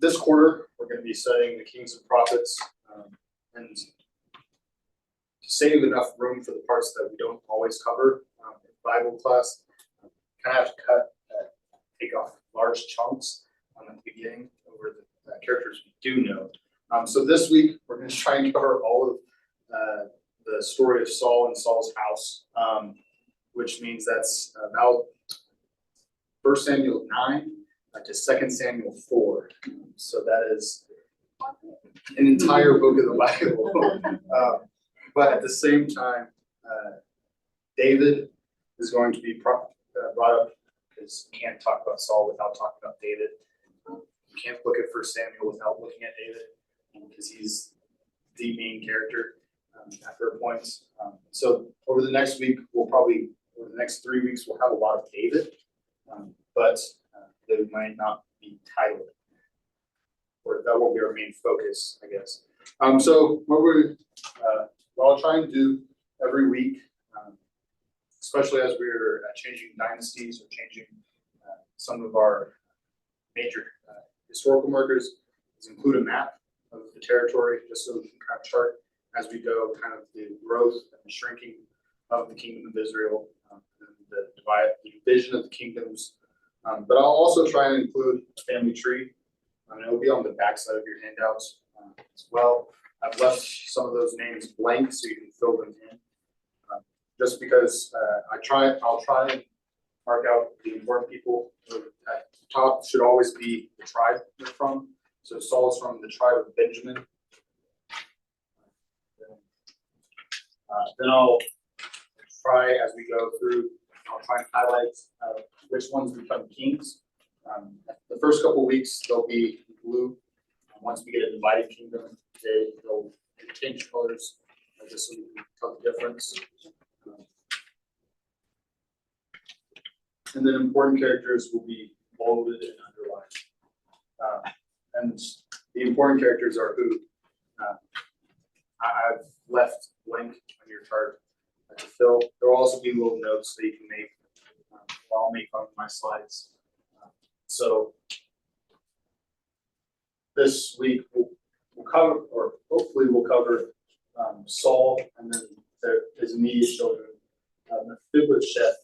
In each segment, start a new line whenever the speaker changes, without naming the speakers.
This quarter, we're going to be studying the Kings and Prophets, and to save enough room for the parts that we don't always cover in Bible class, kind of have to take off large chunks at the beginning over the characters we do know. So this week, we're going to try and cover all of the story of Saul and Saul's house, which means that's about 1 Samuel 9 to 2 Samuel 4. So that is an entire book of the Bible. But at the same time, David is going to be brought up, because you can't talk about Saul without talking about David. You can't look at 1 Samuel without looking at David, because he's the main character after a point. So over the next week, over the next 3 weeks, we'll have a lot of David, but they might not be titled, or that won't be our main focus, I guess. So what I'll try and do every week, especially as we're changing dynasties or changing some of our major historical markers, is include a map of the territory, just so we can kind of chart as we go kind of the growth and the shrinking of the kingdom of Israel, and the division of the kingdoms. But I'll also try and include a family tree. It will be on the back side of your handouts as well. I've left some of those names blank so you can fill them in. Just because I'll try and mark out the important people. At the top should always be the tribe they're from. So Saul is from the tribe of Benjamin. Then I'll try, as we go through, I'll try and highlight which ones become kings. The first couple of weeks, they'll be blue. Once we get a divided kingdom, they'll change colors, just so we can tell the difference. And then important characters will be bolded and underlined. And the important characters are who I've left blank on your chart to fill. There will also be little notes that you can make. I'll make on my slides. So this week we'll cover, or hopefully we'll cover Saul, and then his immediate children. Mephibosheth,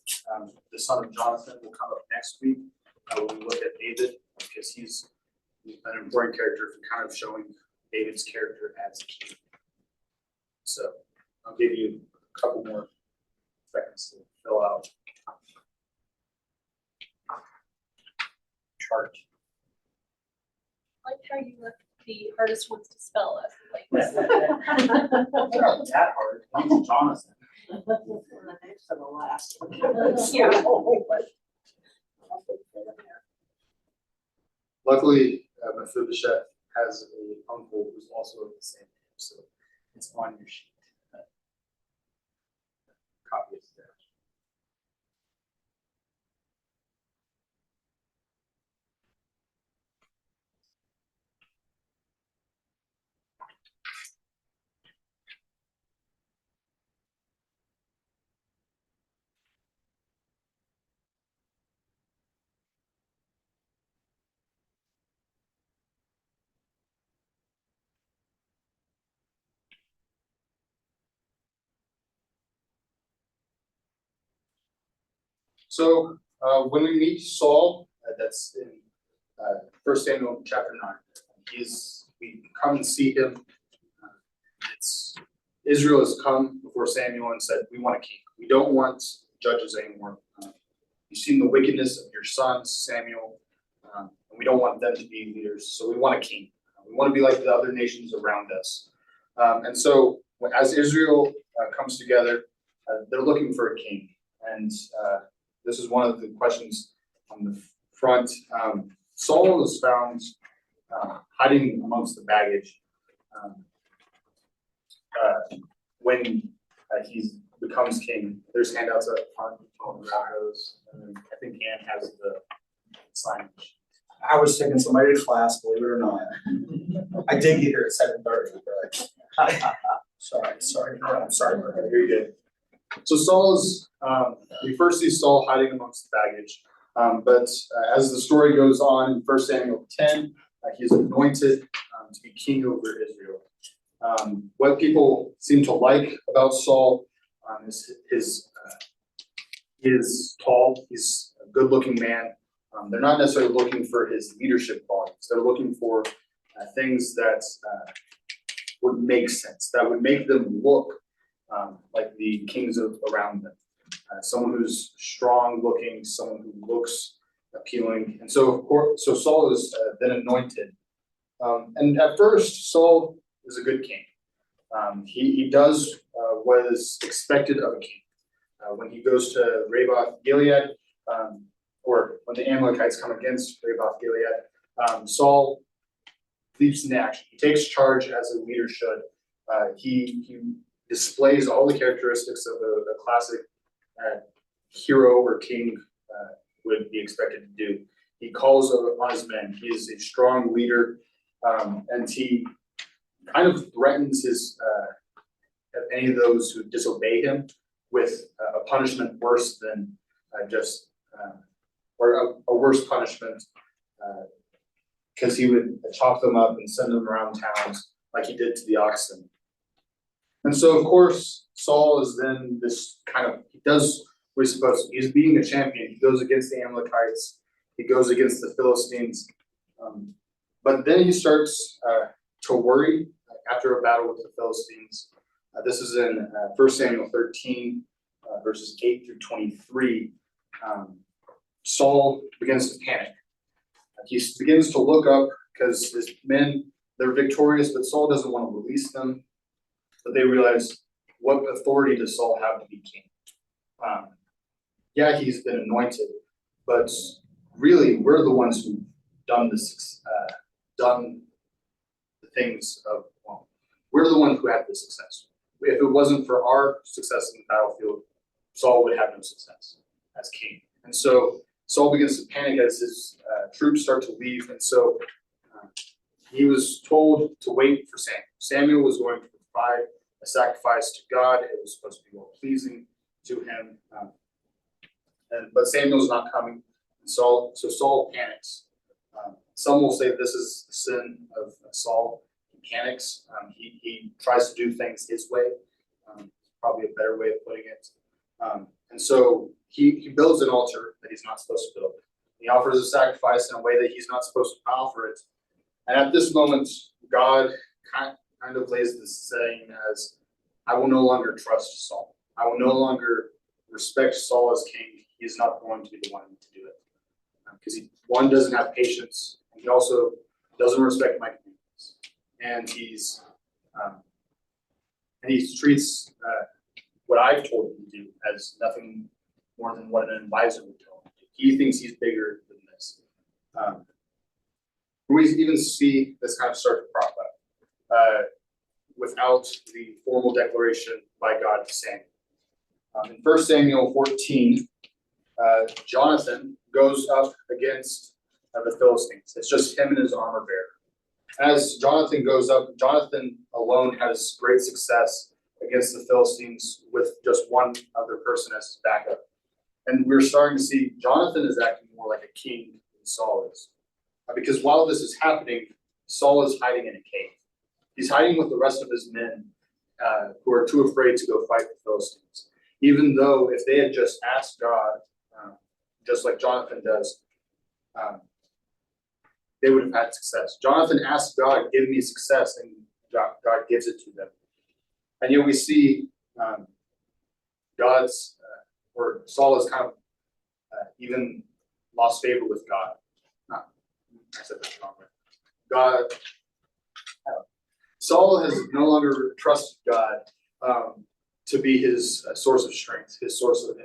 the son of Jonathan, will come up next week when we look at David, because he's an important character for kind of showing David's character as a king. So I'll give you a couple more seconds to fill out chart.
I like how you left the hardest ones to spell as like
It's not that hard. It's Jonathan.
The next to the last.
Yeah.
Luckily, Mephibosheth has an uncle who's also the same name, so it's on your sheet. Copy is there. So when we meet Saul, that's in 1 Samuel chapter 9. We come and see him. Israel has come before Samuel and said, we want a king. We don't want judges anymore. You've seen the wickedness of your sons, Samuel, and we don't want them to be leaders. So we want a king. We want to be like the other nations around us. And so as Israel comes together, they're looking for a king. And this is one of the questions on the front. Saul is found hiding amongst the baggage when he becomes king. There's handouts up front on those, and I think Ann has the signage.
I was taking somebody to class, believe it or not. I did get here at 7:30, but sorry. I'm sorry.
Very good. So Saul's, we first see Saul hiding amongst the baggage, but as the story goes on in 1 Samuel 10, He is anointed to be king over Israel. What people seem to like about Saul is he is tall. He's a good-looking man. They're not necessarily looking for his leadership qualities. They're looking for things that would make sense, that would make them look like the kings around them. Someone who's strong-looking, someone who looks appealing. And so, of course, so Saul is then anointed. And at first, Saul is a good king. He does what is expected of a king. When he goes to Ramoth Gilead, or when the Amalekites come against Ramoth Gilead, Saul leaps into action. He takes charge as a leader should. He displays all the characteristics of a classic hero or king would be expected to do. He calls on his men. He is a strong leader, and he kind of threatens any of those who disobey him with a punishment worse than or a worse punishment, because he would chop them up and send them around towns like he did to the oxen. And so, of course, Saul is then this he does what he's supposed to. He's being a champion. He goes against the Amalekites. He goes against the Philistines. But then he starts to worry after a battle with the Philistines. This is in 1 Samuel 13, verses 8 through 23. Saul begins to panic. He begins to look up because his men, they're victorious, but Saul doesn't want to release them. But they realize, what authority does Saul have to be king? Yeah, he's been anointed, but really, we're the ones who've done this, done the things of, well, we're the ones who had the success. If it wasn't for our success in the battlefield, Saul would have no success as king. And so Saul begins to panic as his troops start to leave. And so he was told to wait for Samuel. Samuel was going to provide a sacrifice to God. It was supposed to be well pleasing to him. But Samuel's not coming. And so Saul panics. Some will say this is the sin of Saul. He panics. He tries to do things his way. Probably a better way of putting it. And so he builds an altar that he's not supposed to build. He offers a sacrifice in a way that he's not supposed to offer it. And at this moment, God kind of lays this saying as, I will no longer trust Saul. I will no longer respect Saul as king. He is not going to be the one to do it. Because one, doesn't have patience, and he also doesn't respect my commandments. And he treats what I've told him to do as nothing more than what an advisor would tell him to do. He thinks he's bigger than this. We even see this kind of start to crop up without the formal declaration by God to Samuel. In 1 Samuel 14, Jonathan goes up against the Philistines. It's just him and his armor bearer. As Jonathan goes up, Jonathan alone has great success against the Philistines with just one other person as his backup. And we're starting to see Jonathan is acting more like a king than Saul is. Because while this is happening, Saul is hiding in a cave. He's hiding with the rest of his men who are too afraid to go fight the Philistines. Even though if they had just asked God, just like Jonathan does, they would have had success. Jonathan asked God, give me success, and God gives it to them. And yet we see or Saul has kind of even lost favor with God. I said that wrong. Saul has no longer trusted God to be his source of strength, his source of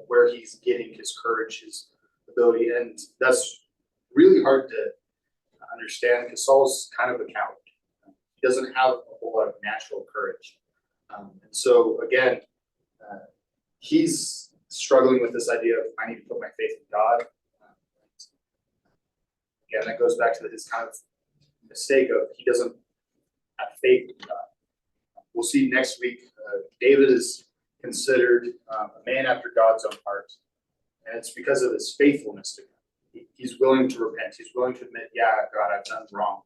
where he's getting his courage, his ability. And that's really hard to understand because Saul's kind of a coward. He doesn't have a whole lot of natural courage. And so, again, he's struggling with this idea of I need to put my faith in God. Again, that goes back to his kind of mistake of he doesn't have faith in God. We'll see next week, David is considered a man after God's own heart. And it's because of his faithfulness to God. he's willing to repent. He's willing to admit, yeah, God, I've done wrong.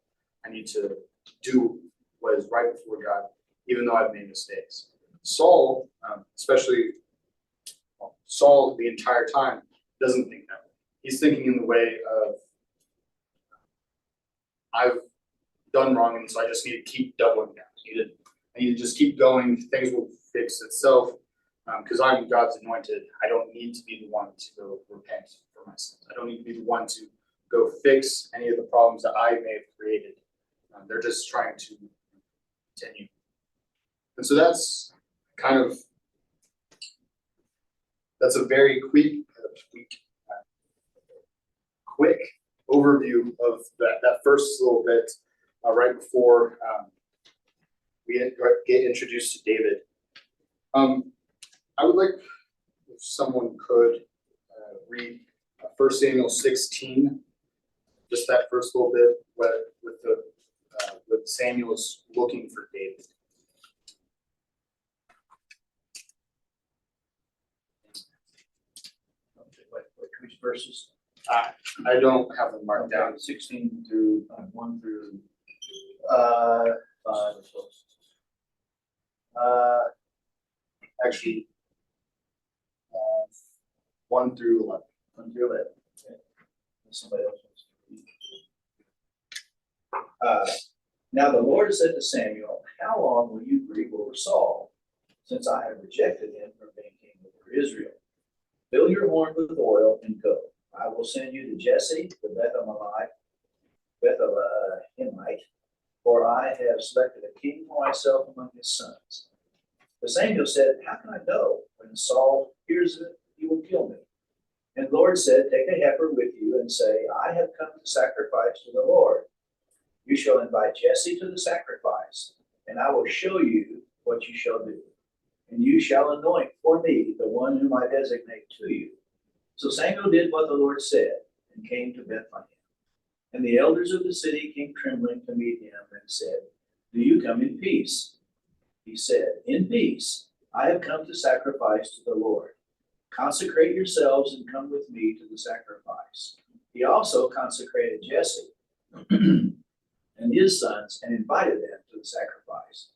I need to do what is right before God, even though I've made mistakes. Saul, Saul the entire time doesn't think that way. He's thinking in the way of, I've done wrong, and so I just need to keep doubling down. I need to just keep going. Things will fix itself because I'm God's anointed. I don't need to be the one to go repent for my sins. I don't need to be the one to go fix any of the problems that I may have created. They're just trying to continue. And so that's a very quick overview of that first little bit right before we get introduced to David. I would like if someone could read 1 Samuel 16, just that first little bit with Samuel's looking for David.
Which verses?
I don't have them marked down.
16 through 1 through 5 or so.
Actually, 1 through 11.
1 through 11. Okay. Somebody else wants to read. Now the Lord said to Samuel, how long will you grieve over Saul, since I have rejected him from being king over Israel? Fill your horn with oil and go. I will send you to Jesse, the Bethlehemite, for I have selected a king for myself among his sons. But Samuel said, how can I go? When Saul hears of it, he will kill me. And the Lord said, take a heifer with you and say, I have come to sacrifice to the Lord. You shall invite Jesse to the sacrifice, and I will show you what you shall do. And you shall anoint for me the one whom I designate to you. So Samuel did what the Lord said, and came to Bethlehem. And the elders of the city came trembling to meet him, and said, do you come in peace? He said, in peace, I have come to sacrifice to the Lord. Consecrate yourselves and come with me to the sacrifice. He also consecrated Jesse and his sons and invited them to the sacrifice.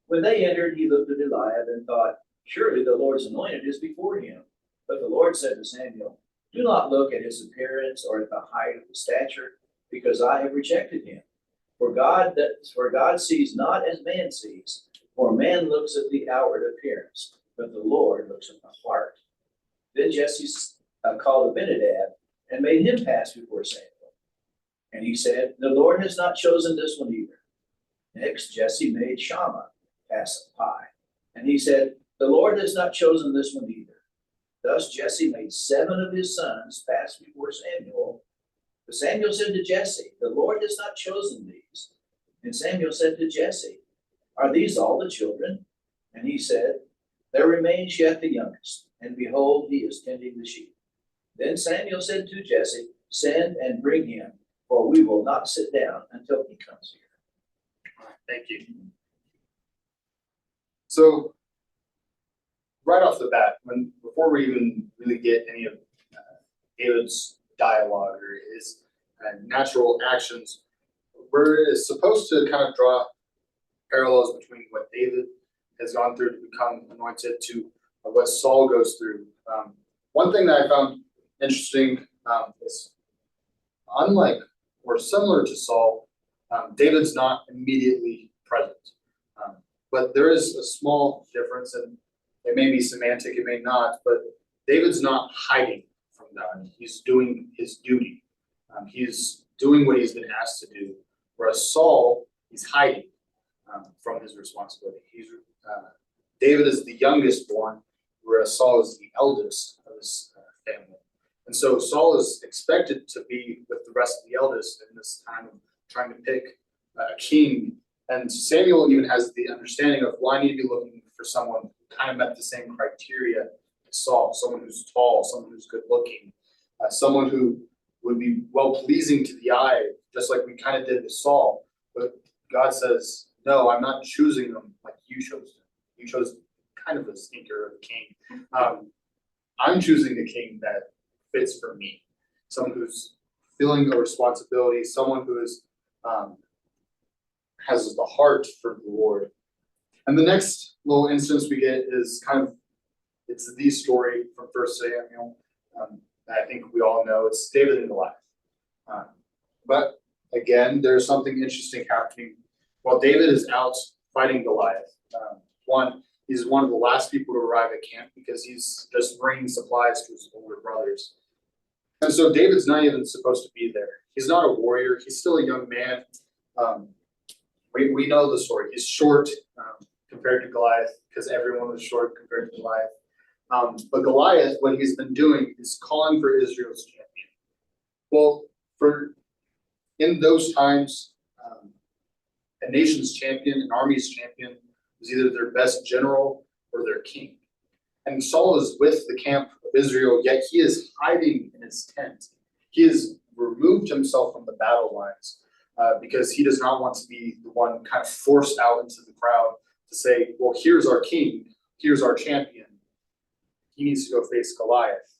When they entered, he looked at Eliab and thought, surely the Lord's anointed is before him. But the Lord said to Samuel, do not look at his appearance or at the height of the stature, because I have rejected him. For God sees not as man sees, for man looks at the outward appearance, but the Lord looks at the heart. Then Jesse called Abinadab and made him pass before Samuel. And he said, the Lord has not chosen this one either. Next, Jesse made Shammah pass a pie. And he said, the Lord has not chosen this one either. Thus Jesse made 7 of his sons pass before Samuel. But Samuel said to Jesse, the Lord has not chosen these. And Samuel said to Jesse, are these all the children? And he said, there remains yet the youngest, and behold, he is tending the sheep. Then Samuel said to Jesse, send and bring him, for we will not sit down until he comes here.
All right, thank you. So, right off the bat, before we even really get any of David's dialogue or his natural actions, we're supposed to kind of draw parallels between what David has gone through to become anointed to what Saul goes through. One thing that I found interesting is, unlike or similar to Saul, David's not immediately present. But there is a small difference, and it may be semantic, it may not, but David's not hiding from God. He's doing his duty. He's doing what he's been asked to do. Whereas Saul, he's hiding from his responsibility. David is the youngest born, whereas Saul is the eldest of his family. And so Saul is expected to be with the rest of the eldest in this time of trying to pick a king. And Samuel even has the understanding of, well, I need to be looking for someone who kind of met the same criteria as Saul, someone who's tall, someone who's good looking, someone who would be well pleasing to the eye, just like we kind of did with Saul. But God says, no, I'm not choosing them like you chose them. You chose kind of a stinker of a king. I'm choosing the king that fits for me, someone who's feeling of responsibility, someone who is has the heart for the Lord. And the next little instance we get is it's the story from 1 Samuel. That I think we all know. It's David and Goliath. But again, there's something interesting happening while David is out fighting Goliath. He's one of the last people to arrive at camp because he's just bringing supplies to his older brothers. And so David's not even supposed to be there. He's not a warrior. He's still a young man. We know the story. He's short compared to Goliath because everyone was short compared to Goliath. But Goliath, what he's been doing is calling for Israel's champion. Well, in those times, a nation's champion, an army's champion, was either their best general or their king. And Saul is with the camp of Israel, yet he is hiding in his tent. He has removed himself from the battle lines because he does not want to be the one kind of forced out into the crowd to say, well, here's our king, here's our champion. He needs to go face Goliath.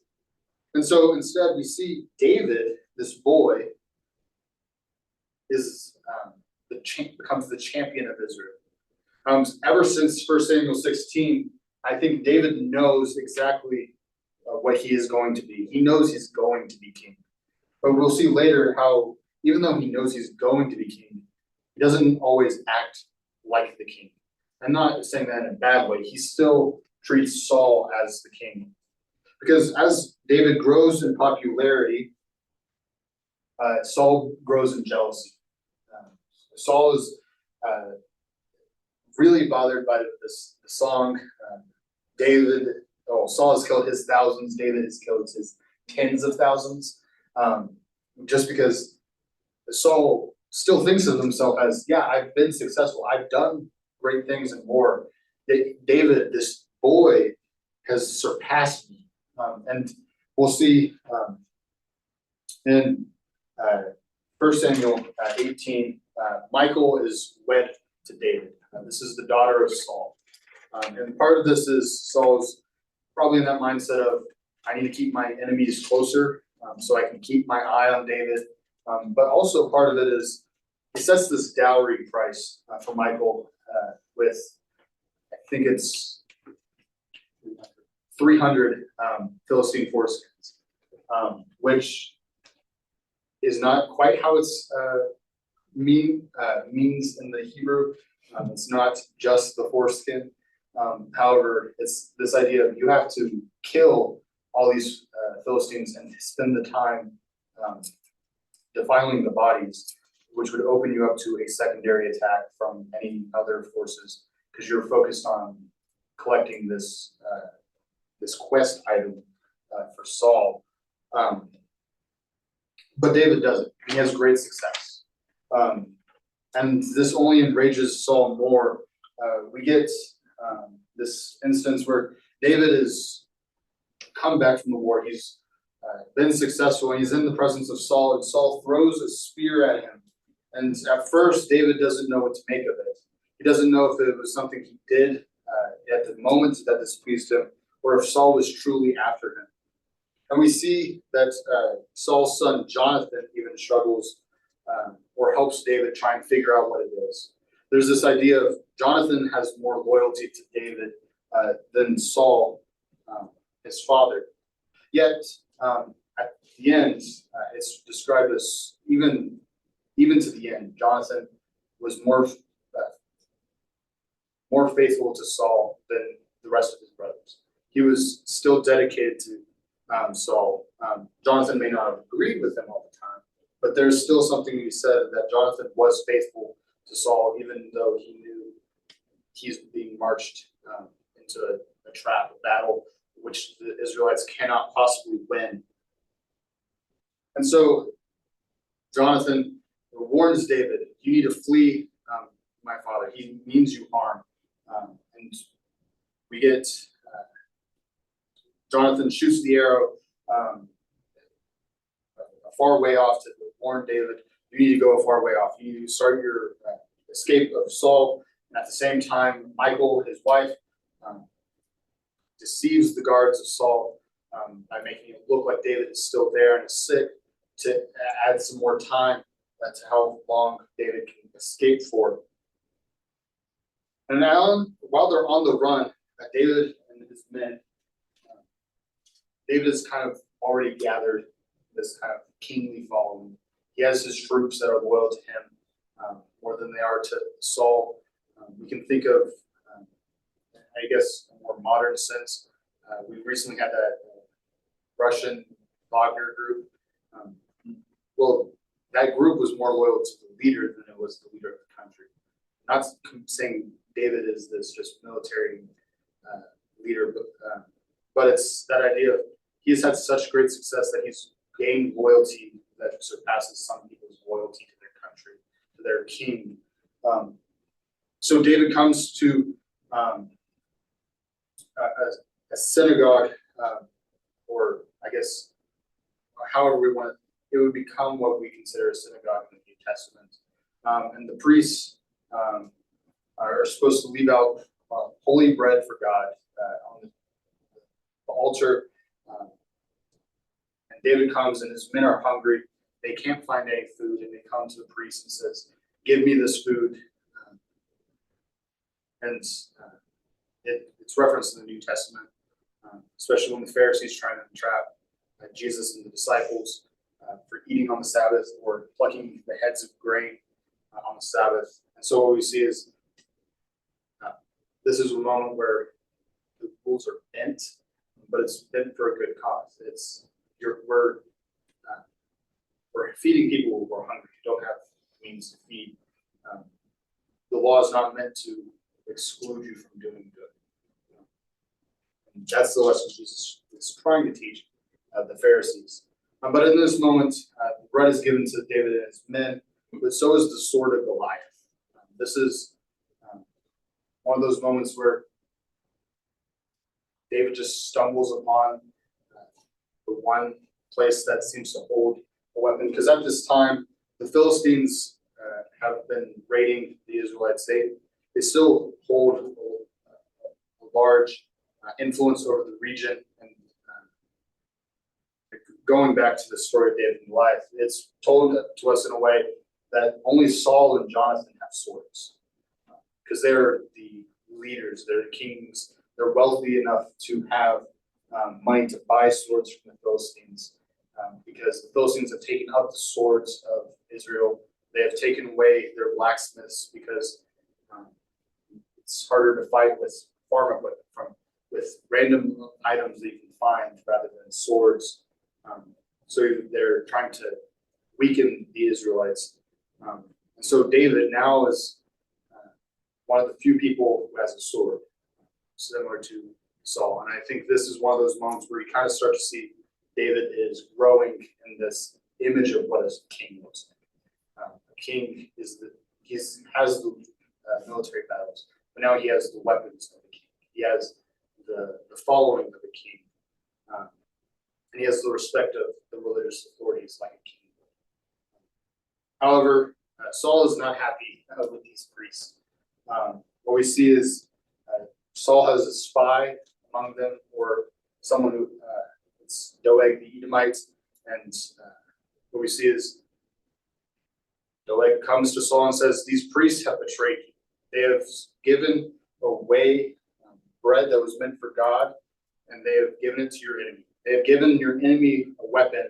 And so instead we see David, this boy, becomes the champion of Israel. Ever since 1 Samuel 16, I think David knows exactly what he is going to be. He knows he's going to be king. But we'll see later how, even though he knows he's going to be king, he doesn't always act like the king. I'm not saying that in a bad way. He still treats Saul as the king. Because as David grows in popularity, Saul grows in jealousy. Saul is really bothered by the song. Saul has killed his thousands, David has killed his tens of thousands. Just because Saul still thinks of himself as, yeah, I've been successful. I've done great things and more. David, this boy, has surpassed me. And we'll see in 1 Samuel 18, Michal is wed to David. This is the daughter of Saul. And part of this is Saul's probably in that mindset of, I need to keep my enemies closer so I can keep my eye on David. But also part of it is he sets this dowry price for Michal with, I think it's 300 Philistine foreskins, which is not quite how it's means in the Hebrew. It's not just the foreskin. However, it's this idea of you have to kill all these Philistines and spend the time defiling the bodies, which would open you up to a secondary attack from any other forces because you're focused on collecting this quest item for Saul. But David does it. He has great success. And this only enrages Saul more. We get this instance where David has come back from the war. He's been successful and he's in the presence of Saul, and Saul throws a spear at him. And at first, David doesn't know what to make of it. He doesn't know if it was something he did at the moment that displeased him, or if Saul was truly after him. And we see that Saul's son Jonathan even struggles or helps David try and figure out what it is. There's this idea of Jonathan has more loyalty to David than Saul, his father. Yet at the end, it's described as even to the end, Jonathan was more faithful to Saul than the rest of his brothers. He was still dedicated to Saul. Jonathan may not have agreed with him all the time, but there's still something to be said that Jonathan was faithful to Saul, even though he knew he's being marched into a trap, a battle, which the Israelites cannot possibly win. And so Jonathan warns David, you need to flee my father. He means you harm. And we get Jonathan shoots the arrow a far way off to warn David, you need to go a far way off. You need to start your escape of Saul. And at the same time, Michal, his wife, deceives the guards of Saul by making it look like David is still there and is sick. to add some more time to how long David can escape for. And now, while they're on the run, David and his men, David has kind of already gathered this kind of kingly following. He has his troops that are loyal to him more than they are to Saul. We can think of, I guess, a more modern sense. We recently had that Russian Wagner group. Well, that group was more loyal to the leader than it was the leader of the country. Not saying David is this just military leader, but it's that idea of he's had such great success that he's gained loyalty that surpasses some people's loyalty to their country, to their king. So David comes to a synagogue, or I guess, however we want it would become what we consider a synagogue in the New Testament. And the priests are supposed to leave out holy bread for God on the altar. And David comes and his men are hungry. They can't find any food, and they come to the priest and says, "Give me this food." It's referenced in the New Testament, especially when the Pharisees trying to entrap Jesus and the disciples for eating on the Sabbath or plucking the heads of grain on the Sabbath. And so what we see is this is a moment where the rules are bent, but it's bent for a good cause. We're feeding people who are hungry, who don't have means to feed. The law is not meant to exclude you from doing good. And that's the lesson Jesus is trying to teach the Pharisees. But in this moment, the bread is given to David and his men, but so is the sword of Goliath. This is one of those moments where David just stumbles upon the one place that seems to hold a weapon. Because at this time, the Philistines have been raiding the Israelites. They still hold a large influence over the region. And going back to the story of David and Goliath, it's told to us in a way that only Saul and Jonathan have swords. Because they're the leaders, they're the kings, they're wealthy enough to have money to buy swords from the Philistines. Because the Philistines have taken up the swords of Israel. They have taken away their blacksmiths because it's harder to fight with farm equipment, with random items that you can find rather than swords. So they're trying to weaken the Israelites. And so David now is one of the few people who has a sword, similar to Saul. And I think this is one of those moments where you kind of start to see David is growing in this image of what a king looks like. A king has the military battles, but now he has the weapons of a king. He has the following of a king. And he has the respect of the religious authorities like a king. However, Saul is not happy with these priests. What we see is Saul has a spy among them, or someone who it's Doeg the Edomite, and what we see is Doeg comes to Saul and says, "These priests have betrayed you. They have given away bread that was meant for God, and they have given it to your enemy. They have given your enemy a weapon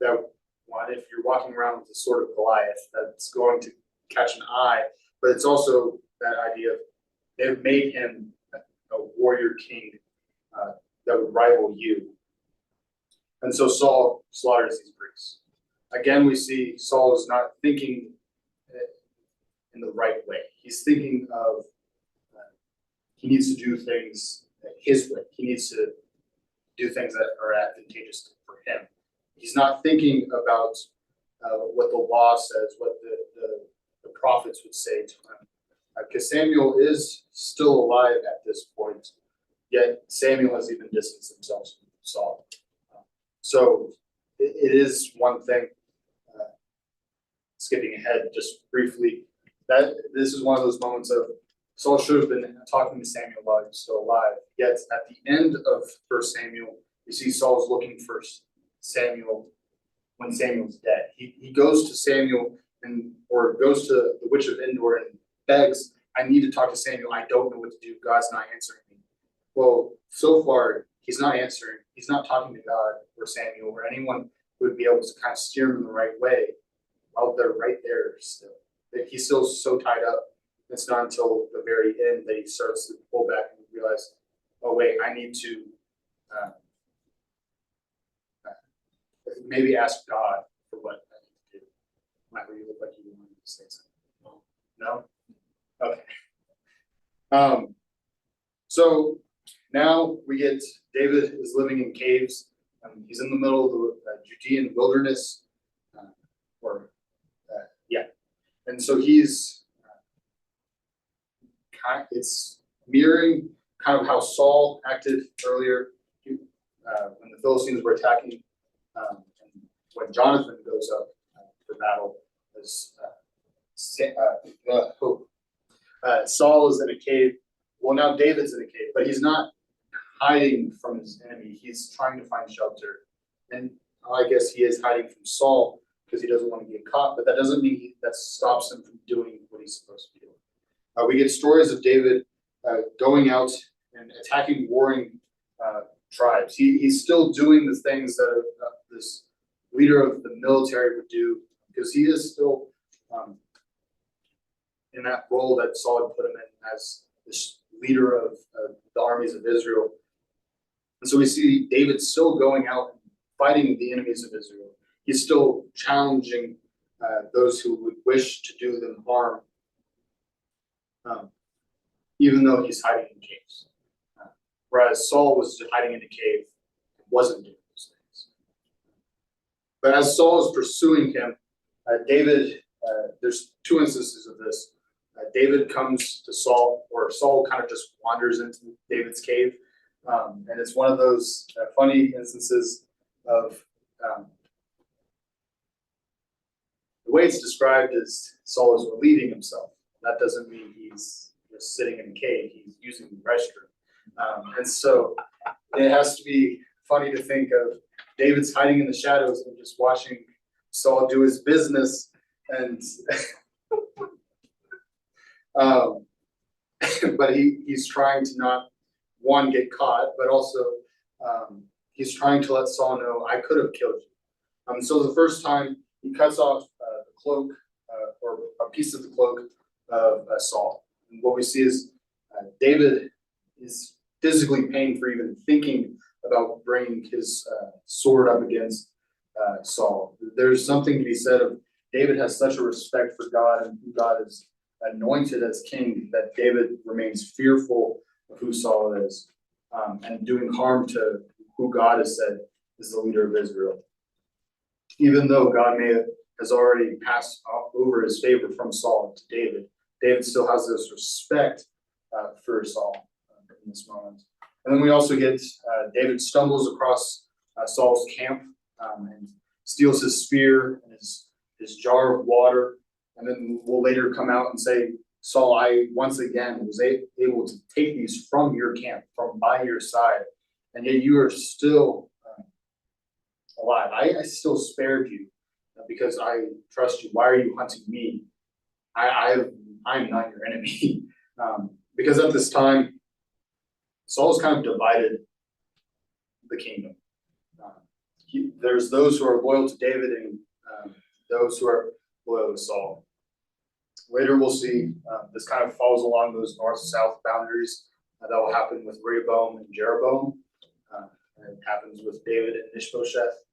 that, if you're walking around with the sword of Goliath, that's going to catch an eye, but it's also that idea of they have made him a warrior king that would rival you." And so Saul slaughters these priests. Again, we see Saul is not thinking in the right way. He's thinking of he needs to do things his way. He needs to do things that are advantageous for him. He's not thinking about what the law says, what the prophets would say to him. Because Samuel is still alive at this point, yet Samuel has even distanced himself from Saul. So it is one thing, skipping ahead just briefly, that this is one of those moments of Saul should have been talking to Samuel while he was still alive. Yet at the end of 1 Samuel, you see Saul's looking for Samuel when Samuel's dead. He goes to Samuel or goes to the witch of Endor and begs, I need to talk to Samuel. I don't know what to do. God's not answering me. Well, so far, he's not answering. He's not talking to God or Samuel or anyone who would be able to kind of steer him in the right way while they're right there still. He's still so tied up. It's not until the very end that he starts to pull back and realize, oh, wait, I need to maybe ask God for what I need to do. Michael, you look like you wanted to say something. No? Okay. So now we get David is living in caves. He's in the middle of the Judean wilderness, and so he's it's mirroring kind of how Saul acted earlier when the Philistines were attacking, and when Jonathan goes up for battle. Saul is in a cave. Well, now David's in a cave, but he's not hiding from his enemy. He's trying to find shelter. And I guess he is hiding from Saul because he doesn't want to get caught, but that doesn't mean that stops him from doing what he's supposed to be doing. We get stories of David going out and attacking warring tribes. He's still doing the things that this leader of the military would do because he is still in that role that Saul had put him in as this leader of the armies of Israel. And so we see David still going out and fighting the enemies of Israel. He's still challenging those who would wish to do them harm, even though he's hiding in caves. Whereas Saul was hiding in a cave and wasn't doing those things. But as Saul is pursuing him, David, there's two instances of this. David comes to Saul, or Saul kind of just wanders into David's cave. And it's one of those funny instances of the way it's described is Saul is relieving himself. That doesn't mean he's just sitting in a cave, he's using the restroom. And so it has to be funny to think of David's hiding in the shadows and just watching Saul do his business and but he's trying to not, one, get caught, but also he's trying to let Saul know, I could have killed you. So the first time he cuts off the cloak or a piece of the cloak of Saul. And what we see is David is physically pained for even thinking about bringing his sword up against Saul. There's something to be said of David has such a respect for God and who God has anointed as king that David remains fearful of who Saul is and doing harm to who God has said is the leader of Israel. Even though God has already passed over his favor from Saul to David, David still has this respect for Saul in this moment. And then we also get David stumbles across Saul's camp and steals his spear and his jar of water. And then we'll later come out and say, Saul, I once again was able to take these from your camp, from by your side, and yet you are still alive. I still spared you because I trust you. Why are you hunting me? I'm not your enemy. Because at this time, Saul's kind of divided the kingdom. There's those who are loyal to David and those who are loyal to Saul. Later we'll see this kind of falls along those north-south boundaries. That will happen with Rehoboam and Jeroboam. And it happens with David and Ishbosheth,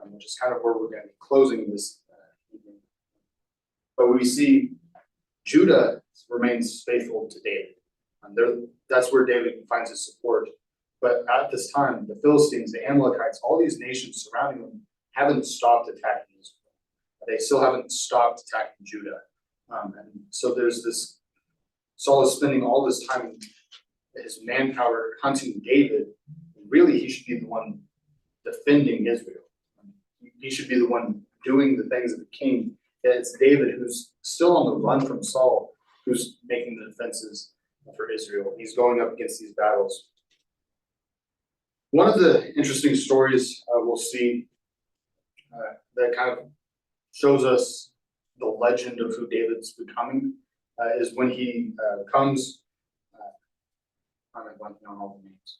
which is kind of where we're going to be closing this evening. But we see Judah remains faithful to David. That's where David finds his support. But at this time, the Philistines, the Amalekites, all these nations surrounding them haven't stopped attacking Israel. They still haven't stopped attacking Judah. And so there's this, Saul is spending all this time, his manpower hunting David. Really, he should be the one defending Israel. He should be the one doing the things of the king. And it's David who's still on the run from Saul, who's making the defenses for Israel. He's going up against these battles. One of the interesting stories we'll see that kind of shows us the legend of who David's becoming, is when he comes. I'm blanking on all the names.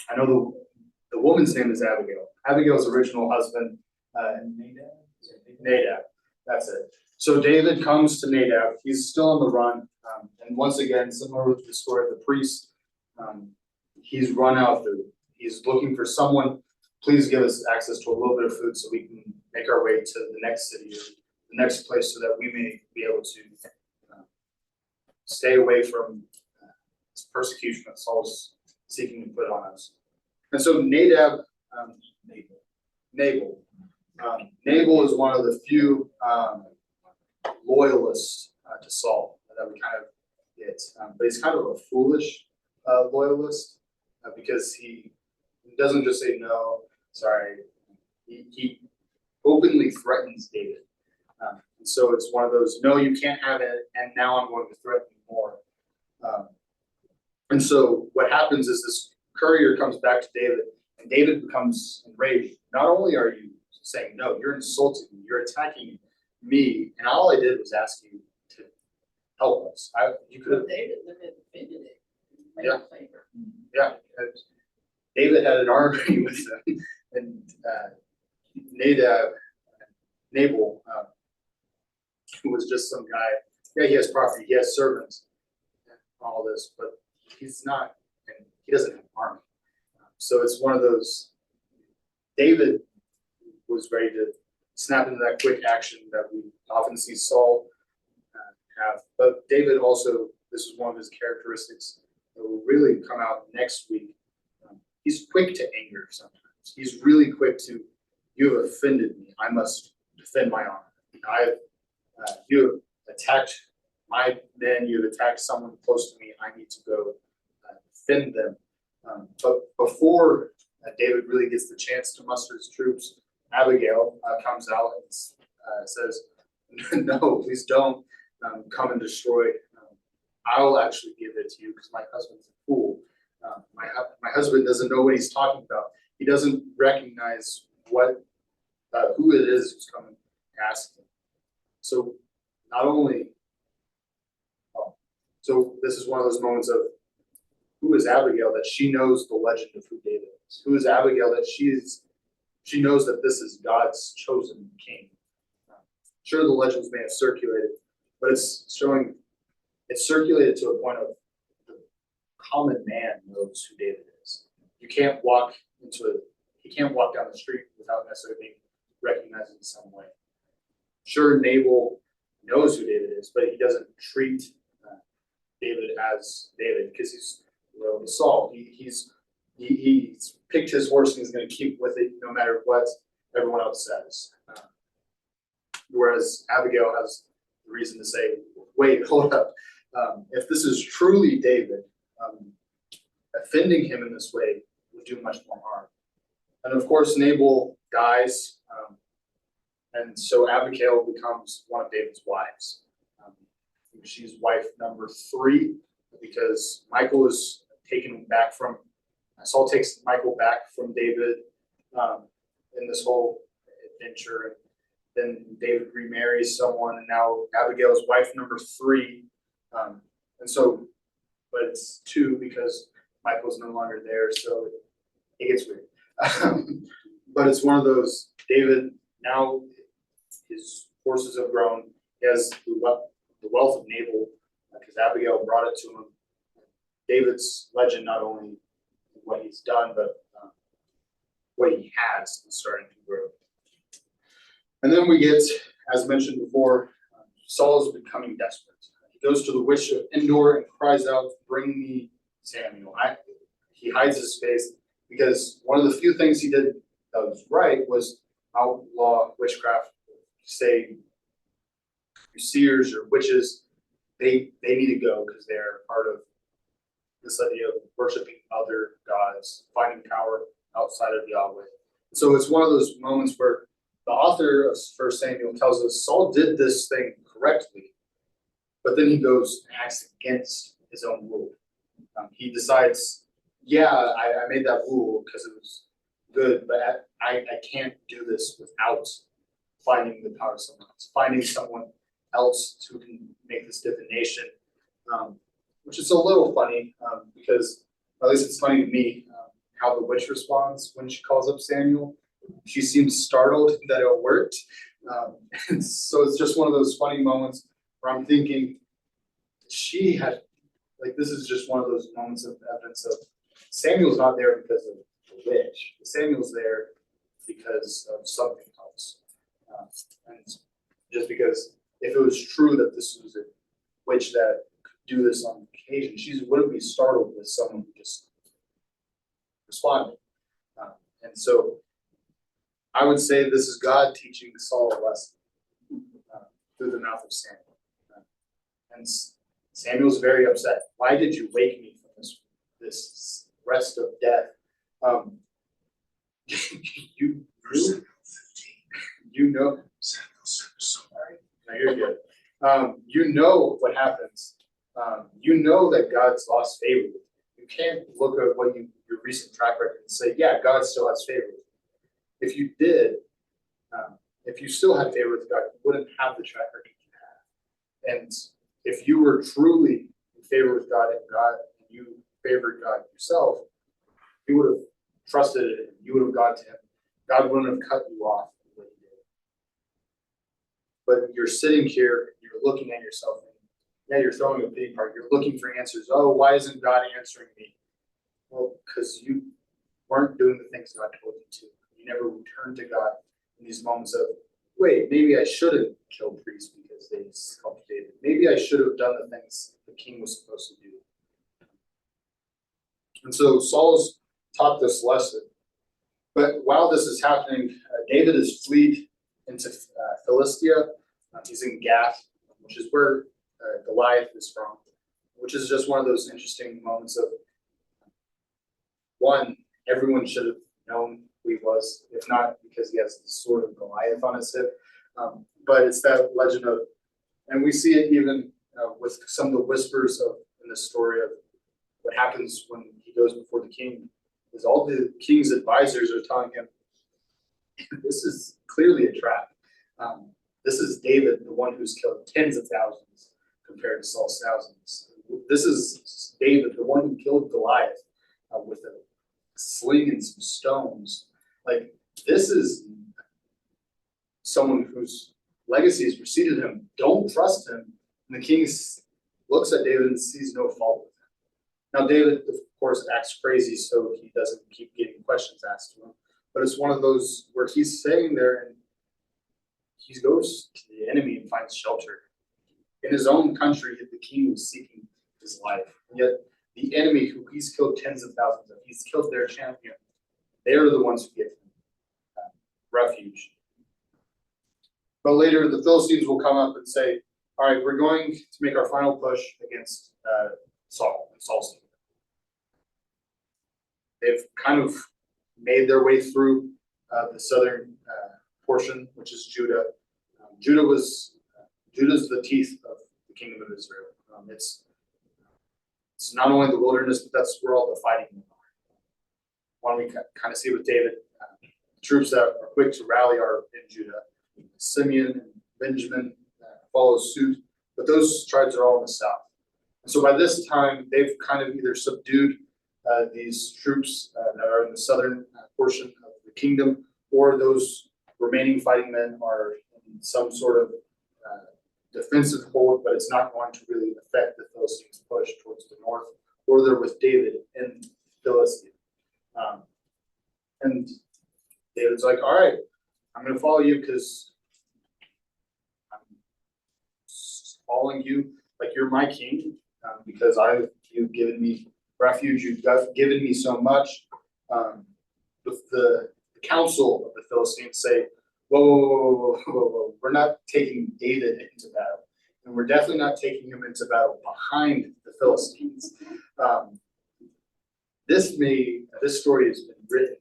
I know the woman's name is Abigail. Abigail's original husband, Nadab. That's it. So David comes to Nadab. He's still on the run, and once again, similar with the story of the priest, he's run out of food. He's looking for someone. Please give us access to a little bit of food so we can make our way to the next city or the next place, so that we may be able to stay away from this persecution that Saul's seeking to put on us. And so Nabal is one of the few loyalists to Saul that we kind of get, but he's kind of a foolish loyalist because he doesn't just say no, sorry. He openly threatens David, and so it's one of those, no, you can't have it, and now I'm going to threaten you more. And so what happens is this courier comes back to David, and David becomes enraged. Not only are you saying no, you're insulting me, you're attacking me, and all I did was ask you to help us. You could have.
David defended it. Made
Yeah.
a favor.
Yeah, David had an army with him, and Nabal was just some guy. Yeah, he has property, he has servants, and all this, but he's not, and he doesn't have an army. So it's one of those. David was ready to snap into that quick action that we often see Saul have, but David also, this is one of his characteristics that will really come out next week. He's quick to anger sometimes. He's really quick to, you have offended me, I must defend my honor. You have attacked my men, you have attacked someone close to me, I need to go defend them. But before David really gets the chance to muster his troops, Abigail comes out and says, no, please don't come and destroy. I'll actually give it to you because my husband's a fool. My husband doesn't know what he's talking about. He doesn't recognize who it is who's coming to ask him. So not only, so this is one of those moments of who is Abigail, that she knows the legend of who David is. Who is Abigail, that she knows that this is God's chosen king. Sure, the legends may have circulated, but it's circulated to a point of the common man knows who David is. He can't walk down the street without necessarily being recognized in some way. Sure, Nabal knows who David is, but he doesn't treat David as David because he's loyal to Saul. He's picked his horse and he's going to keep with it no matter what everyone else says. Whereas Abigail has the reason to say, wait, hold up. If this is truly David, offending him in this way would do much more harm. And of course, Nabal dies, and so Abigail becomes one of David's wives. She's wife number 3 because Michael is taken back from, Saul takes Michael back from David in this whole adventure. And then David remarries someone, and now Abigail is wife number 3. And so, but it's 2 because Michael's no longer there, so it gets weird. But it's one of those, David, now his horses have grown. He has the wealth of Nabal because Abigail brought it to him. David's legend, not only what he's done, but what he has is starting to grow. And then we get, as mentioned before, Saul is becoming desperate. He goes to the witch of Endor and cries out, "Bring me Samuel." He hides his face because one of the few things he did that was right was outlaw witchcraft. Say, your seers or witches, they need to go because they're part of this idea of worshiping other gods, finding power outside of Yahweh. So it's one of those moments where the author of 1 Samuel tells us Saul did this thing correctly, but then he goes and acts against his own rule. He decides, yeah, I made that rule because it was good, but I can't do this without finding the power of someone else, finding someone else who can make this divination, which is a little funny, because, at least it's funny to me, how the witch responds when she calls up Samuel. She seems startled that it worked. And so it's just one of those funny moments where I'm thinking, she had, like, this is just one of those moments of evidence of Samuel's not there because of the witch. Samuel's there because of something else. And just because if it was true that this was a witch that could do this on occasion, she wouldn't be startled with someone who just responded. And so I would say this is God teaching Saul a lesson through the mouth of Samuel. And Samuel's very upset. Why did you wake me from this rest of death? You really, you know. Sorry, no, you're good. You know what happens. You know that God's lost favor with you. You can't look at what your recent track record and say, yeah, God still has favor with you. If you did, if you still had favor with God, you wouldn't have the track record you have. And if you were truly in favor with God and you favored God yourself, you would have trusted it and you would have gone to him. God wouldn't have cut you off the way he did. But you're sitting here, you're looking at yourself, and yeah, you're throwing a pity party. You're looking for answers. Oh, why isn't God answering me? Well, because you weren't doing the things God told you to. You never returned to God in these moments of, wait, maybe I should have killed priests because they helped David. Maybe I should have done the things the king was supposed to do. And so Saul's taught this lesson. But while this is happening, David is fled into Philistia. He's in Gath, which is where Goliath is from, which is just one of those interesting moments of, one, everyone should have known who he was, if not because he has the sword of Goliath on his hip. But it's that legend of, and we see it even with some of the whispers of in the story of what happens when he goes before the king, is all the king's advisors are telling him, this is clearly a trap. This is David, the one who's killed tens of thousands compared to Saul's thousands. This is David, the one who killed Goliath with a sling and some stones. Like, this is someone whose legacy has preceded him. Don't trust him. And the king looks at David and sees no fault with him. Now, David, of course, acts crazy, so he doesn't keep getting questions asked to him. But it's one of those where he's sitting there and he goes to the enemy and finds shelter. In his own country, the king was seeking his life. And yet, the enemy who he's killed tens of thousands of, he's killed their champion. They are the ones who give him refuge. But later, the Philistines will come up and say, all right, we're going to make our final push against Saul and Saul's kingdom. They've kind of made their way through the southern portion, which is Judah. Judah's the teeth of the kingdom of Israel. It's not only the wilderness, but that's where all the fighting are. One we kind of see with David, troops that are quick to rally are in Judah. Simeon and Benjamin follow suit, but those tribes are all in the south. And so by this time, they've kind of either subdued these troops that are in the southern portion of the kingdom, or those remaining fighting men are in some sort of defensive hold, but it's not going to really affect the Philistines' push towards the north, or they're with David in Philistia. And David's like, all right, I'm going to follow you because I'm following you like you're my king, because you've given me refuge, you've given me so much. The council of the Philistines say, whoa, we're not taking David into battle. And we're definitely not taking him into battle behind the Philistines. This story has been written,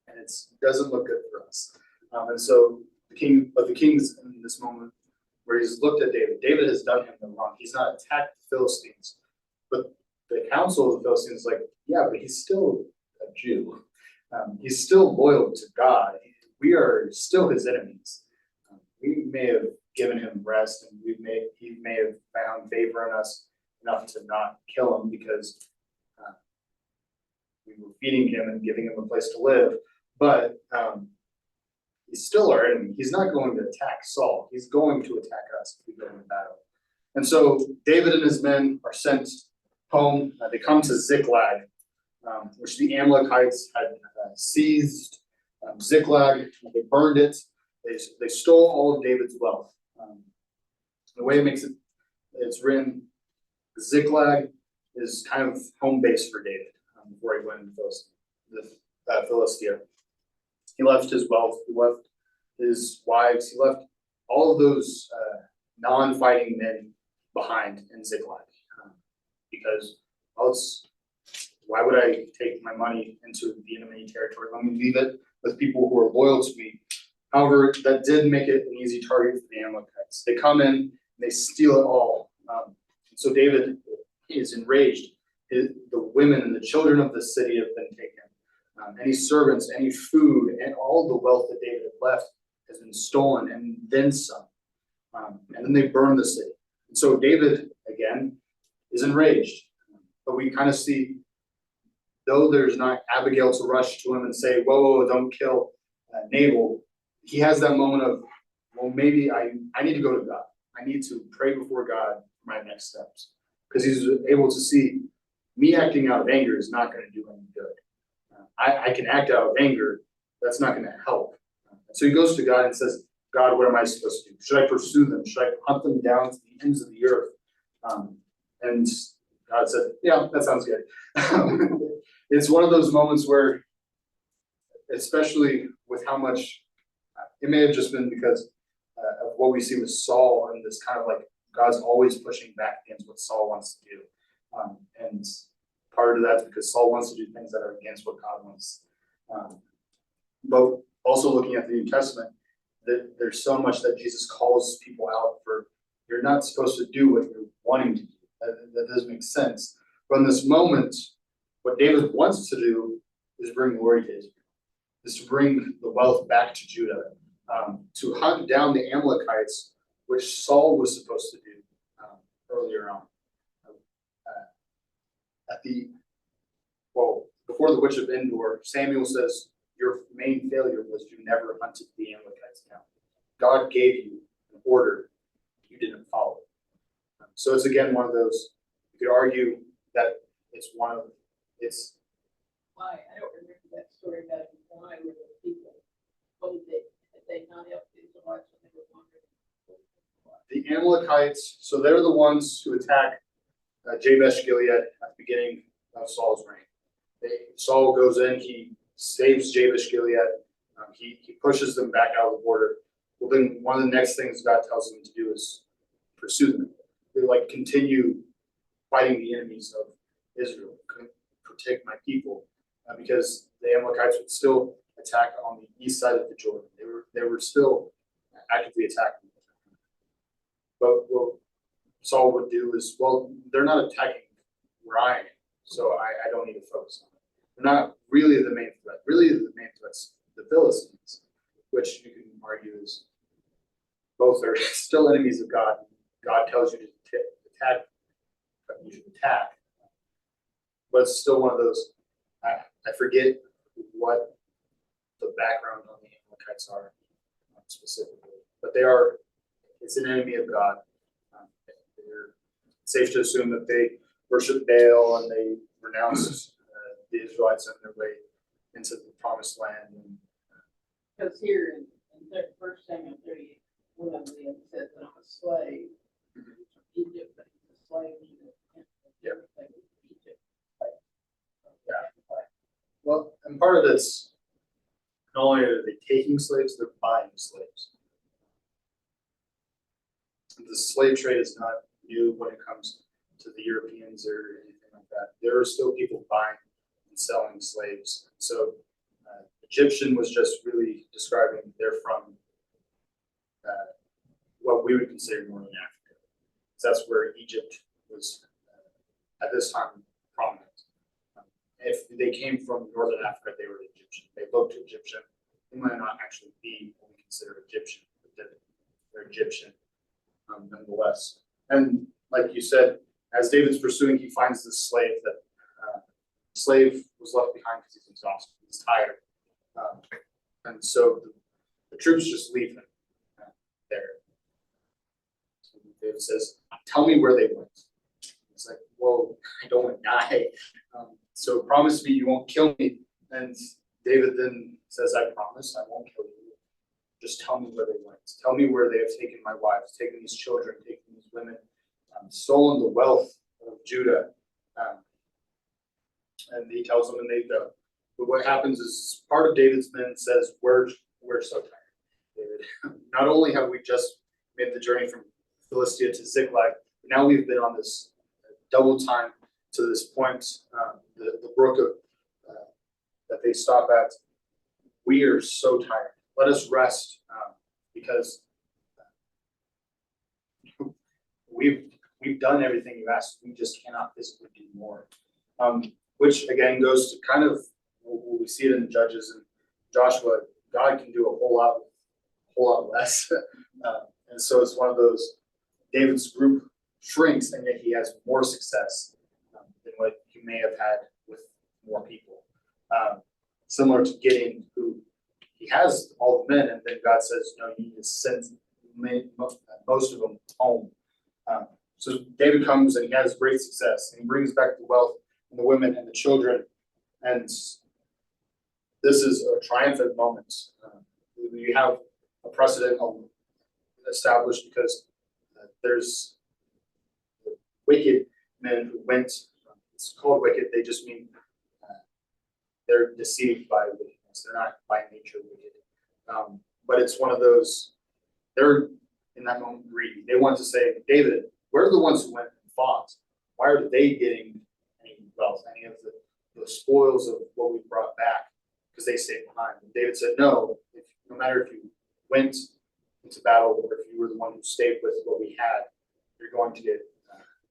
and it doesn't look good for us. And so the kings in this moment, where he's looked at David has done him no wrong. He's not attacked the Philistines, but the council of the Philistines is like, yeah, but he's still a Jew. He's still loyal to God. We are still his enemies. We may have given him rest, and he may have found favor in us enough to not kill him because we were feeding him and giving him a place to live. But he's still our enemy. He's not going to attack Saul. He's going to attack us if we go into battle. And so David and his men are sent home. They come to Ziklag, which the Amalekites had seized. Ziklag, they burned it. They stole all of David's wealth. The way it's written, Ziklag is kind of home base for David before he went into Philistia. He left his wealth, he left his wives, he left all of those non-fighting men behind in Ziklag. Because why would I take my money into the enemy territory? Let me leave it with people who are loyal to me. However, that did make it an easy target for the Amalekites. They come in and they steal it all. So David is enraged. The women and the children of the city have been taken. Any servants, any food, and all the wealth that David had left has been stolen, and then some. And then they burn the city. And so David, again, is enraged. But we kind of see, though there's not Abigail to rush to him and say, whoa, don't kill Nabal, he has that moment of, well, maybe I need to go to God. I need to pray before God for my next steps. Because he's able to see me acting out of anger is not going to do any good. I can act out of anger, that's not going to help. So he goes to God and says, God, what am I supposed to do? Should I pursue them? Should I hunt them down to the ends of the earth? And God said, yeah, that sounds good. It's one of those moments where, especially with how much, it may have just been because of what we see with Saul and this kind of like, God's always pushing back against what Saul wants to do. And part of that's because Saul wants to do things that are against what God wants. But also looking at the New Testament, that there's so much that Jesus calls people out for. You're not supposed to do what you're wanting to do. That doesn't make sense. But in this moment, what David wants to do is bring glory to Israel, is to bring the wealth back to Judah, to hunt down the Amalekites, which Saul was supposed to do earlier on. Before the witch of Endor, Samuel says, your main failure was you never hunted the Amalekites down. God gave you an order, you didn't follow it. So it's again one of those, you could argue that it's
Why? I don't remember that story about why were the people, had they not helped the Israelites when they were wandering?
the Amalekites, so they're the ones who attack Jabesh Gilead at the beginning of Saul's reign. Saul goes in, he saves Jabesh Gilead, he pushes them back out of the border. Well, then one of the next things God tells them to do is pursue them. They continue fighting the enemies of Israel, protect my people, because the Amalekites would still attack on the east side of the Jordan. They were still actively attacking. But what Saul would do is, well, they're not attacking where I am, so I don't need to focus on it. They're not really the main threat. Really, the main threat's the Philistines, which you can argue is both are still enemies of God. God tells you to attack, but you should attack. But it's still one of those, I forget what the background on the Amalekites are specifically, but it's an enemy of God. It's safe to assume that they worship Baal and they renounced the Israelites on their way into the promised land.
Because here in 1 Samuel 38, one of them says that I'm a slave from Egypt, but he's a slave to everything in Egypt.
Well, and part of it's not only are they taking slaves, they're buying slaves. The slave trade is not new when it comes to the Europeans or anything like that. There are still people buying and selling slaves. So Egyptian was just really describing they're from what we would consider Northern Africa. So that's where Egypt was at this time prominent. If they came from Northern Africa, they were Egyptians. looked Egyptian. They might not actually be what we consider Egyptian, but they're Egyptian nonetheless. And like you said, as David's pursuing, he finds this slave that slave was left behind because he's exhausted, he's tired. And so the troops just leave him there. So David says, tell me where they went. It's like, well, I don't want to die. So promise me you won't kill me. And David then says, I promise I won't kill you. Just tell me where they went. Tell me where they have taken my wives, taken these children, taken these women, stolen the wealth of Judah. And he tells them and they go. But what happens is part of David's men says, we're so tired, David. Not only have we just made the journey from Philistia to Ziklag, but now we've been on this double time to this point, the brook of, that they stop at. We are so tired. Let us rest because we've done everything you asked. We just cannot physically do more. Which again goes to kind of we see it in Judges and Joshua. God can do a whole lot less, and so it's one of those. David's group shrinks, and yet he has more success than what he may have had with more people. Similar to Gideon, who he has all the men, and then God says, "No, you need to send most of them home." So David comes and he has great success, and he brings back the wealth and the women and the children, and this is a triumphant moment. You have a precedent established because there's wicked men who went. It's called wicked. They just mean they're deceived by wickedness. They're not by nature wicked. But it's one of those. They're in that moment greedy. They want to say, David, we're the ones who went and fought. Why are they getting any wealth, any of the spoils of what we brought back? Because they stayed behind. And David said, no, no matter if you went into battle or if you were the one who stayed with what we had, you're going to get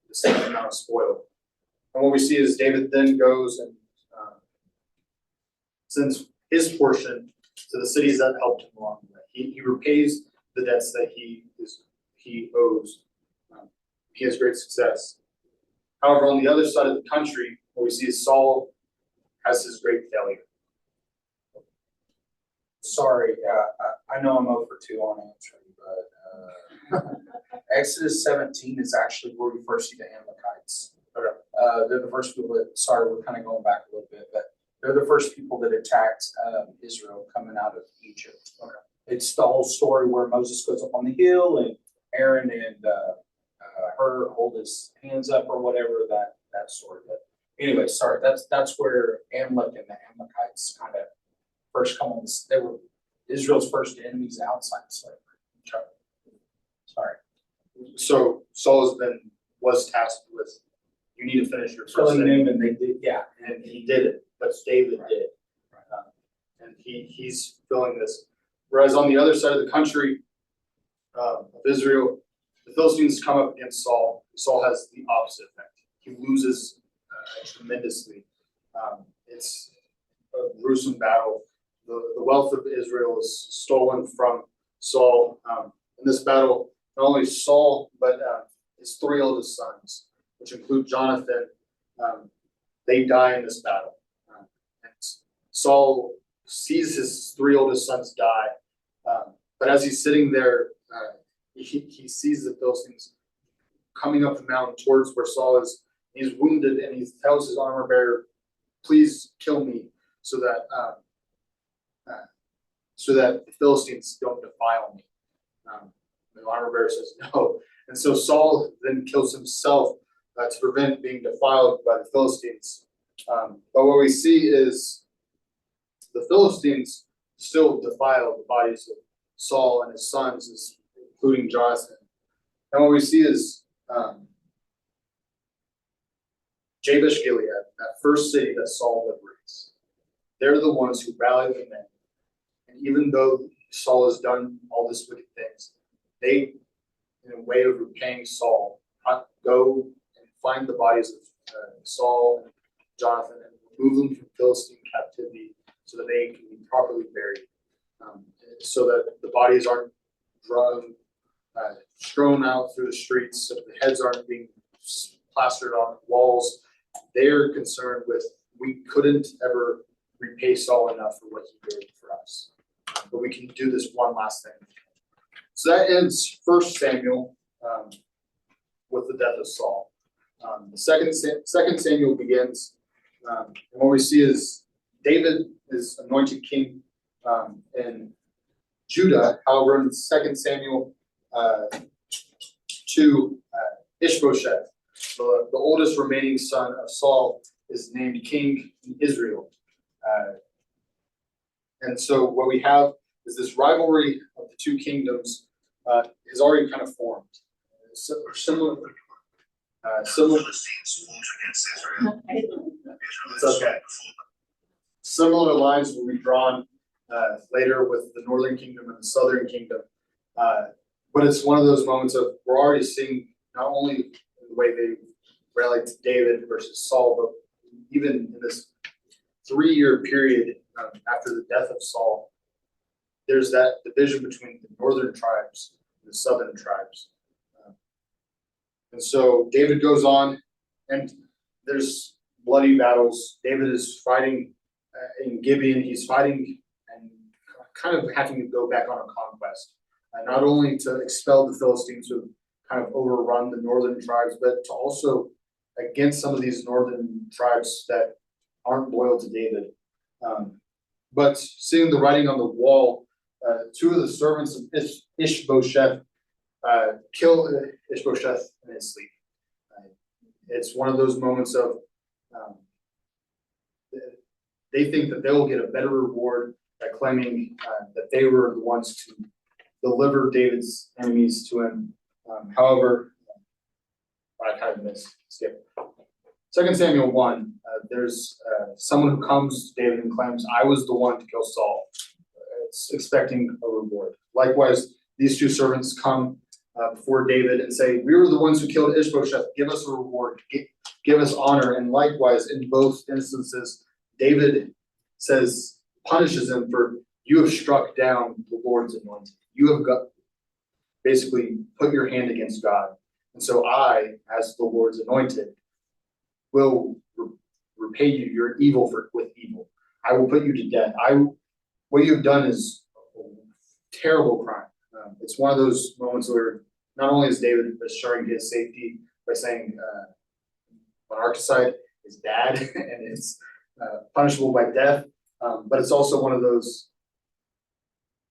the same amount of spoil. And what we see is David then goes and sends his portion to the cities that helped him along the way. He repays the debts that he owes. He has great success. However, on the other side of the country, what we see is Saul has his great failure.
Sorry, I know I'm 0 for 2 on answering, but Exodus 17 is actually where we first see the Amalekites.
Okay.
They're the first people that, sorry, we're kind of going back a little bit, but they're the first people that attacked Israel coming out of Egypt.
Okay.
It's the whole story where Moses goes up on the hill and Aaron and her hold his hands up or whatever, that story. But anyway, sorry, that's where Amalek and the Amalekites kind of first come on. They were Israel's first enemies outside of slavery.
Okay.
Sorry.
So Saul was tasked with, you need to finish your first
Killing
thing.
them, and they did, yeah.
And he did it, but David
Right.
did. And he's filling this. Whereas on the other side of the country of Israel, the Philistines come up against Saul. Saul has the opposite effect. He loses tremendously. It's a gruesome battle. The wealth of Israel is stolen from Saul. In this battle, not only Saul, but his 3 oldest sons, which include Jonathan, they die in this battle. And Saul sees his 3 oldest sons die, but as he's sitting there, he sees the Philistines coming up the mountain towards where Saul is. He's wounded, and he tells his armor bearer, "Please kill me, so that the Philistines don't defile me." The armor bearer says no, and so Saul then kills himself to prevent being defiled by the Philistines. But what we see is the Philistines still defile the bodies of Saul and his sons, including Jonathan. And what we see is Jabesh Gilead, that first city that Saul liberates. They're the ones who rally the men. And even though Saul has done all these wicked things, they, in a way of repaying Saul, go and find the bodies of Saul and Jonathan and remove them from Philistine captivity so that they can be properly buried, so that the bodies aren't strewn out through the streets, so the heads aren't being plastered on walls. They're concerned with, we couldn't ever repay Saul enough for what he did for us, but we can do this one last thing. So that ends 1 Samuel with the death of Saul. The second Samuel begins, and what we see is David is anointed king in Judah. However, in 2 Samuel 2, Ishbosheth, the oldest remaining son of Saul, is named king in Israel. And so what we have is this rivalry of the two kingdoms is already kind of formed. Similar. It's okay. Similar lines will be drawn later with the northern kingdom and the southern kingdom. But it's one of those moments of, we're already seeing not only the way they relate to David versus Saul, but even in this 3-year period after the death of Saul, there's that division between the northern tribes and the southern tribes. And so David goes on, and there's bloody battles. David is fighting in Gibeon. He's fighting and kind of having to go back on a conquest, not only to expel the Philistines who kind of overrun the northern tribes, but to also against some of these northern tribes that aren't loyal to David. But seeing the writing on the wall, 2 of the servants of Ishbosheth kill Ishbosheth in his sleep. It's one of those moments of they think that they'll get a better reward by claiming that they were the ones to deliver David's enemies to him. However, I kind of skip. 2 Samuel 1, there's someone who comes to David and claims, I was the one to kill Saul. It's expecting a reward. Likewise, these 2 servants come before David and say, we were the ones who killed Ishbosheth, give us a reward, give us honor. And likewise, in both instances, David says, punishes them for, you have struck down the Lord's anointed. You have basically put your hand against God. And so I, as the Lord's anointed, will repay you your evil with evil. I will put you to death. What you have done is a terrible crime. It's one of those moments where not only is David assuring his safety by saying monarchicide is bad and it's punishable by death, but it's also one of those,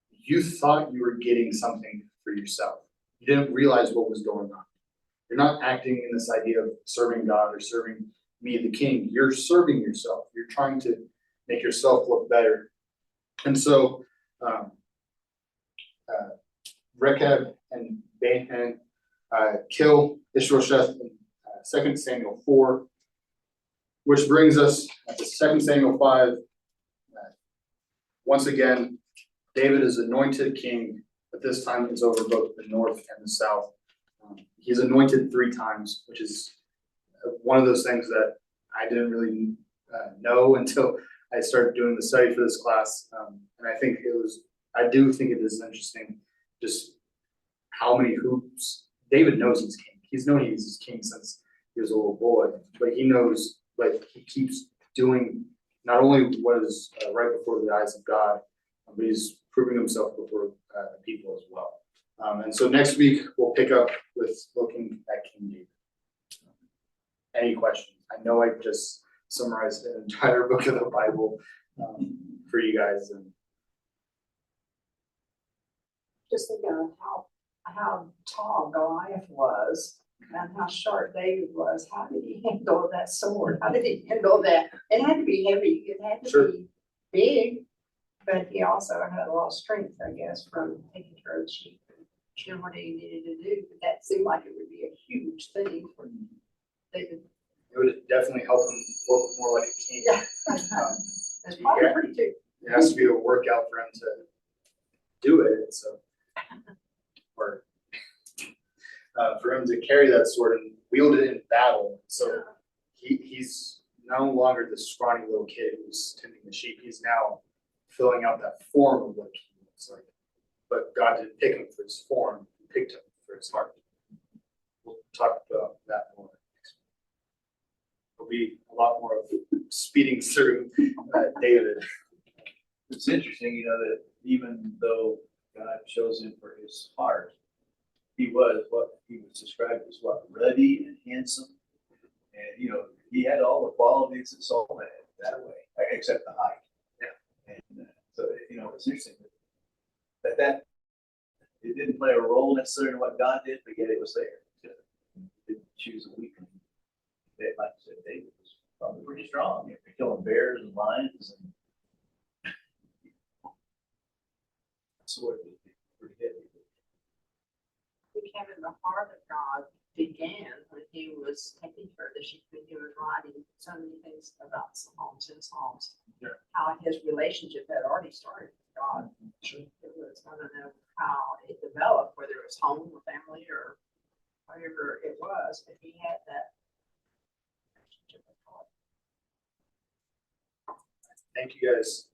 you thought you were getting something for yourself. You didn't realize what was going on. You're not acting in this idea of serving God or serving me, the king. You're serving yourself. You're trying to make yourself look better. And so Rechab and Bergan kill Ishbosheth in 2 Samuel 4, which brings us to 2 Samuel 5. Once again, David is anointed king, but this time it's over both the north and the south. He's anointed 3 times, which is one of those things that I didn't really know until I started doing the study for this class. And I do think it is interesting just how many hoops. David knows he's king. He's known he's king since he was a little boy, but he knows, like, he keeps doing not only what is right before the eyes of God, but he's proving himself before people as well. And so next week we'll pick up with looking at King David. Any questions? I know I just summarized an entire book of the Bible for you guys. And
Just think of how tall Goliath was and how short David was. How did he handle that sword? How did he handle that? It had to be heavy. It had to
Sure.
be big, but he also had a lot of strength, I guess, from taking care of the sheep and doing what he needed to do. But that seemed like it would be a huge thing for David.
it would definitely help him look more like a king.
Yeah. It's probably
Yeah.
pretty too.
It has to be a workout for him to do it. So, or for him to carry that sword and wield it in battle. So he's no longer the scrawny little kid who's tending the sheep. He's now filling out that form of what he looks like. But God didn't pick him for his form, he picked him for his heart. We'll talk about that more next week. There'll be a lot more of speeding through David.
It's interesting, that even though God chose him for his heart, he was what he was described as ruddy and handsome. And, he had all the qualities that Saul had that way, except the height. Yeah. And so, it's interesting that it didn't play a role necessarily in what God did, but yet it was there. He didn't choose a weakling. Like I said, David was probably pretty strong. If you're killing bears and lions and sword would be pretty heavy.
Having the heart of God began when he was taking care of the sheep, when he was writing so many things about Psalms and Psalms.
Yeah.
How his relationship had already started with God.
Sure.
It was, I don't know how it developed, whether it was home or family or whatever it was, but he had that relationship with God.
Thank you guys.